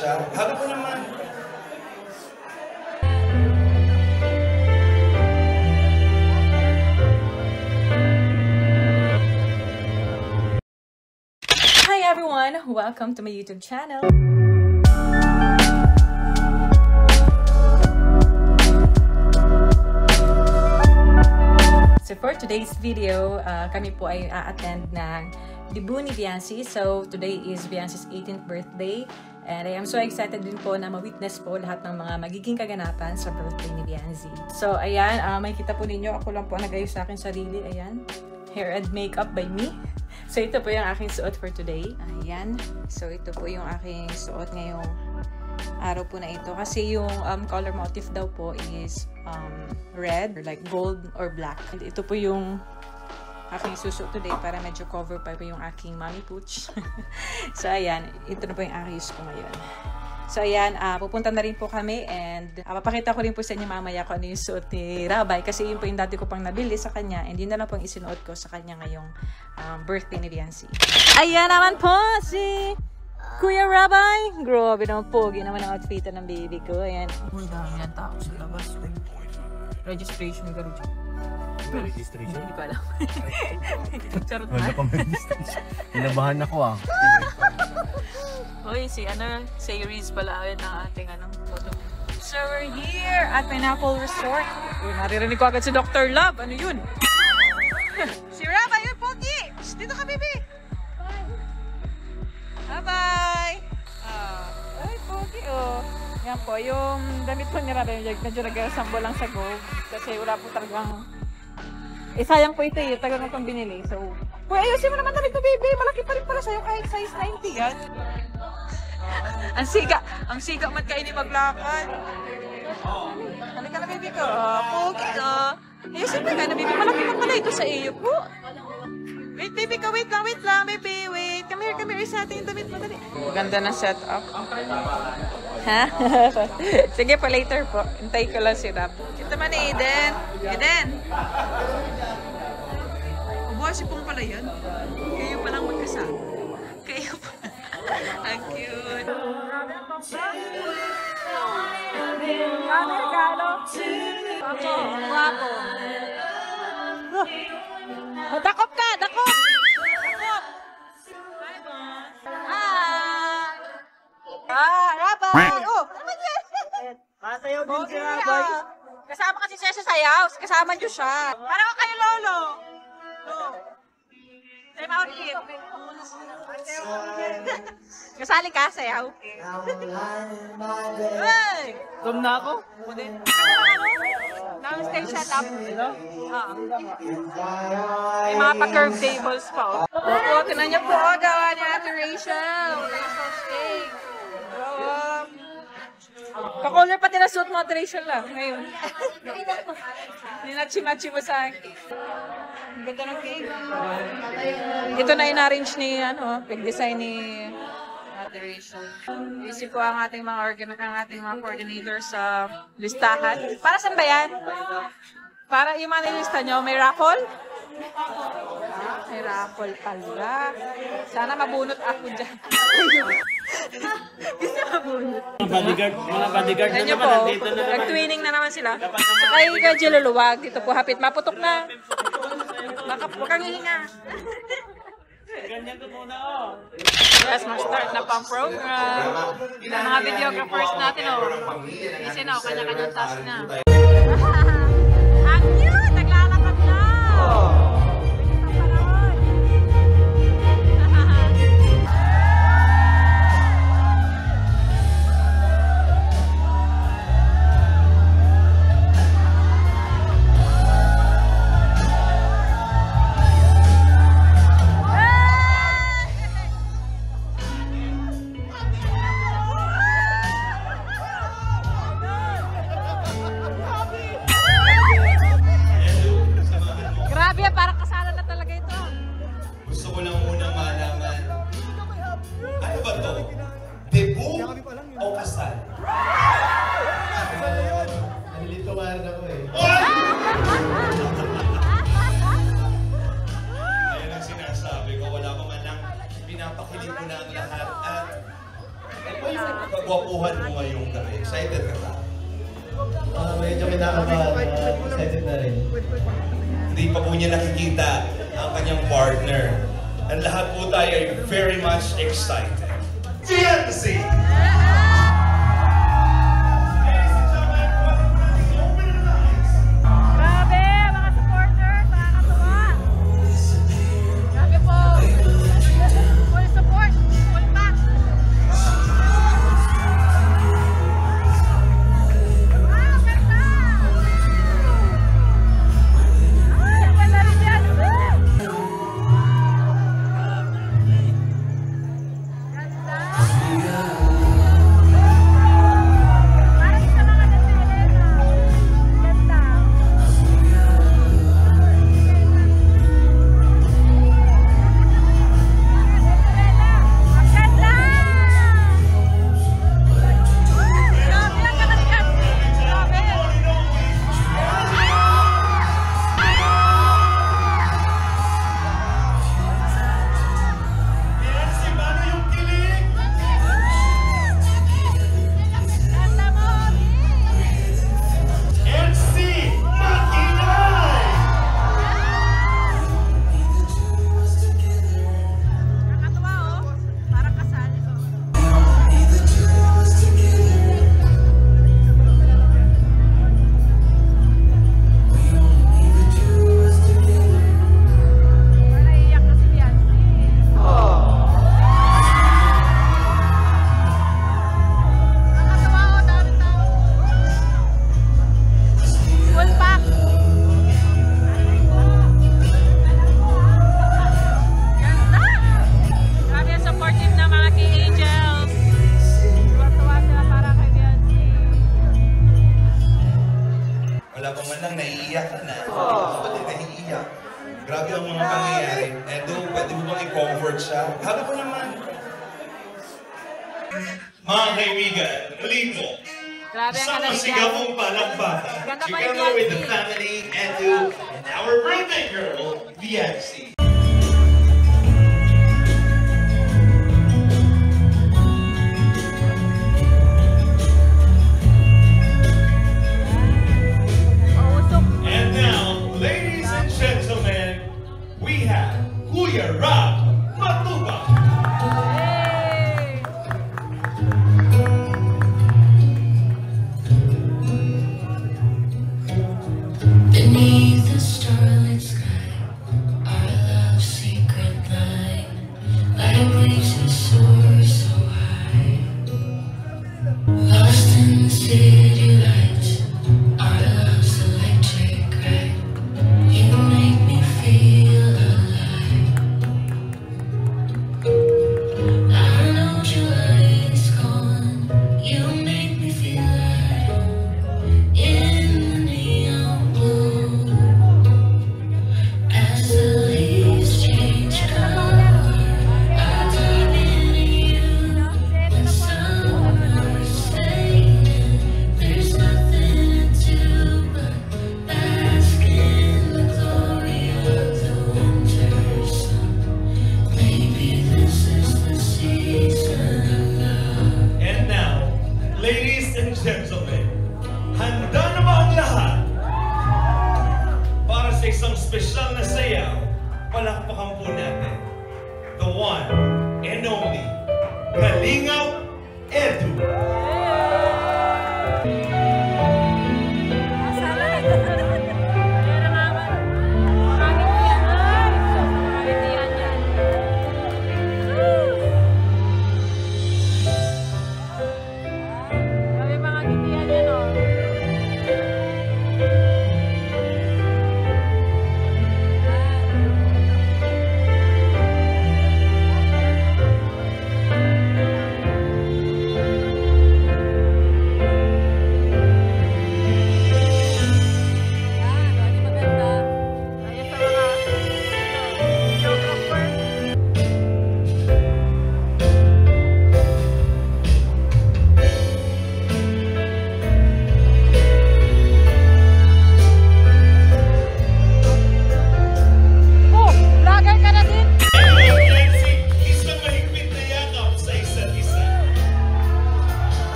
siya. Habi po naman. Hi everyone! Welcome to my YouTube channel. So for today's video, kami po ay a-attend ng debut ni Viancy. So today is Viancy's 18th birthday. And I am so excited din po na ma-witness po lahat ng mga magiging kaganapan sa birthday ni Viancy. So ayan, makikita po ninyo, ako lang po nag-ayos sa akin sarili. Ayan, hair and makeup by me. So ito po yung aking suot for today. Ayan, so ito po yung aking suot ngayong araw po na ito. Kasi yung color motif daw po is red, or like gold or black. And ito po yung aking susuot today para medyo cover pa po yung aking mommy pooch. So ayan, ito na po yung ayos ko ngayon. So ayan, pupunta na rin po kami and papakita ko rin po sa inyo mamaya kung ano yung suot ni Rabay kasi yun po yung dati ko pang nabili sa kanya and yun na lang po yung isinuot ko sa kanya ngayong birthday ni Viancy. Ayan naman po si Kuya Rabay. Grabe naman pogi naman ang outfit ng baby ko. Ayan. Ang dami ng tao sa labas. Registration ka rin. Registration? Hindi ko alam. Charot na. Wala pang registration. Inabahan ako Uy, si Riz pala yun ang ating photo. So we're here at Pineapple Resort. Uy, naririnig ko agad si Dr. Love. Ano yun? Si Rabay, yun, pogi! Dito ka, baby! Bye-bye! Ay, pogi, oh. Yan po, yung damit po ni Rabay, medyo nag-sambo lang sa gold. Kasi wala po talagang... sayang po ito eh, tagal mo pang binili. So, uy, ayusin mo naman damit to, baby. Malaki pa rin pala sa'yo kahit size 90 yan. Ang siga man kayo ni maglakad. Halika na, baby ko. Pogi ko. Ayusin mo nga na, baby. Malaki pa pala ito sa iyo po. Wait, baby ko. Wait lang, baby. Wait. Come here. Isa ating damit mo. Dali. Ganda na setup. Ha? Sige pa, later po. Hintay ko lang si Rap. Ito man eh, Eden. Eden! Ubuha si Pong pala yan. Kayo palang magkasama. Kayo pa. Ang cute. Ang regalo. Ako, guwapo. Dakop ka! Dakop! Rabay! Oh! Masayaw din si Rabay. Kasama kasi siya sa sayaw. Kasama niyo siya. Parang kayo, Lolo. Time out here. Kasali ka, sayaw. Hey! Tum na ako? Station up. May mga pa-curve tables pa. Opo, tinan niyo po. Gawa ni Ate Rachel. Rachel steak. Kakolor pati na suit mo, Ate Rachel lang. Ngayon. Ninachi-machi mo sa akin. Ang ganda ng cake. Ito na in-arrange ni, pag-design ni Ate Rachel. Isip ko ang ating mga coordinators sa listahan. Para saan ba yan? Para yung mga nilista nyo, may raffle? May raffle pala. Sana mabunot ako dyan. Gusto mabunot. Mga bodyguard na naman, nandito na naman. Nag-twinning na naman sila. Saka yung gadyo luluwag. Dito po hapit. Maputok na. Huwag kang hihinga. Ganyan ko muna, oh. Yes, mag-start na pang program. Yung mga videographers natin, Kasi kanya-kanyang task na. Ang cute! Naglalakad na! kinakabahan, excited na rin. Hindi pa po niya nakikita ang kanyang partner. And lahat po tayo ay very much excited. Fiancé! Grabe, mga supporters, nakakatuwa. Grabe po. Full support, full back. Wow, ganda! Ay, ang ganda rin yan. Ganda! Parang sa mga Elena. Ganda. Ang ganda! Grabe, ang ganda yan. Grabe. Fiancé, paano yung kilig? Ganda mo. MC Makinay! Nakakatuwa, oh. Parang kasal. Wala, iyak na si Biancy. Nakakatuwa, oh. Dami tao. Full pack. Ganda! Grabe ang supportive na mga K-Angels. Tuwa-tuwa sila para kay Biancy. Wala pa man lang, naiiyak ka na. Pati naiiyak. Grabe ang mga pangyayari. Edo, pwede mo bang i-comfort siya? Halo pa naman. Mga kaibigan, muli po, Grabe ang sa ganda ni masigaw Biancy. mong palakpakan, Ganda pa ni together with the Biancy. family, Edo, and our birthday girl, Biancy. Pausok. And now, ladies and gentlemen, we have Kuya Rob Matubang. Hey! Beneath the starlit sky, our love's secret line, like wings that soar so high. Lost in the city lights, our love's electric ride. You make me feel alive. I know July is gone. You make me feel at home in the neon blue. As the leaves change color, I dive into you. When summer's fading, there's nothing to do but bask in the glory of the winter sun. Maybe this is the season of love. And now, ladies and gentlemen, handa na ba ang lahat? Para sa isang special na sayaw, palakpakan po natin. The one and only, Kalingap Edu. Meron naman. Magitian. Ay, magitian yan. Grabe mga gitian yan, oh.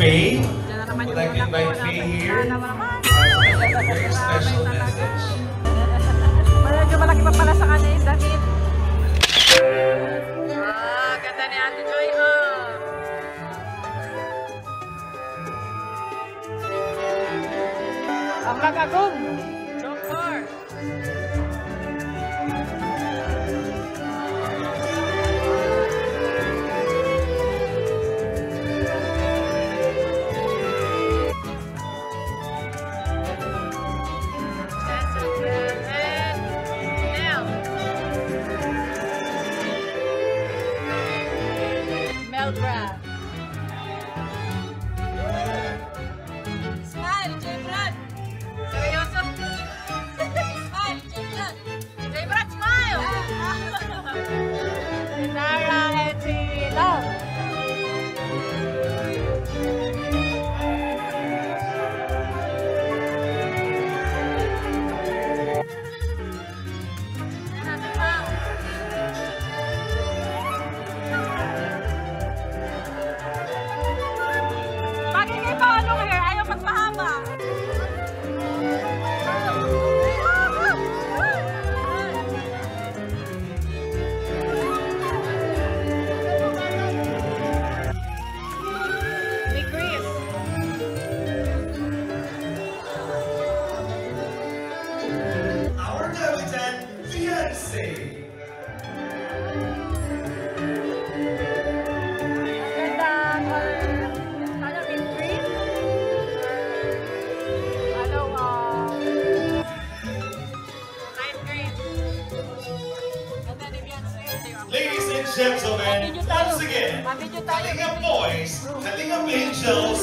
Faye. Diyan na naman Would yung like to una ko. invite Faye here. Sana naman. Has a very special message. Medyo malaki pa pala sa kanya yung damit. Ganda ni Ate Joy, Ang magagong. Doktor. Meldra. Smile, J-Brad. Seryoso? Smile, J-Brad. J-Brad, smile. Si Nara and si Love. Magiging pa anong hair? Ayaw magpahaba. Ni Chris. Our debutant, Beyonce. Ganda or ano, in green? Ano, light green. Ganda ni Beyonce. Ladies and gentlemen, once again, Mabidyo tayo. Kalingap Boys, Kalingap Angels,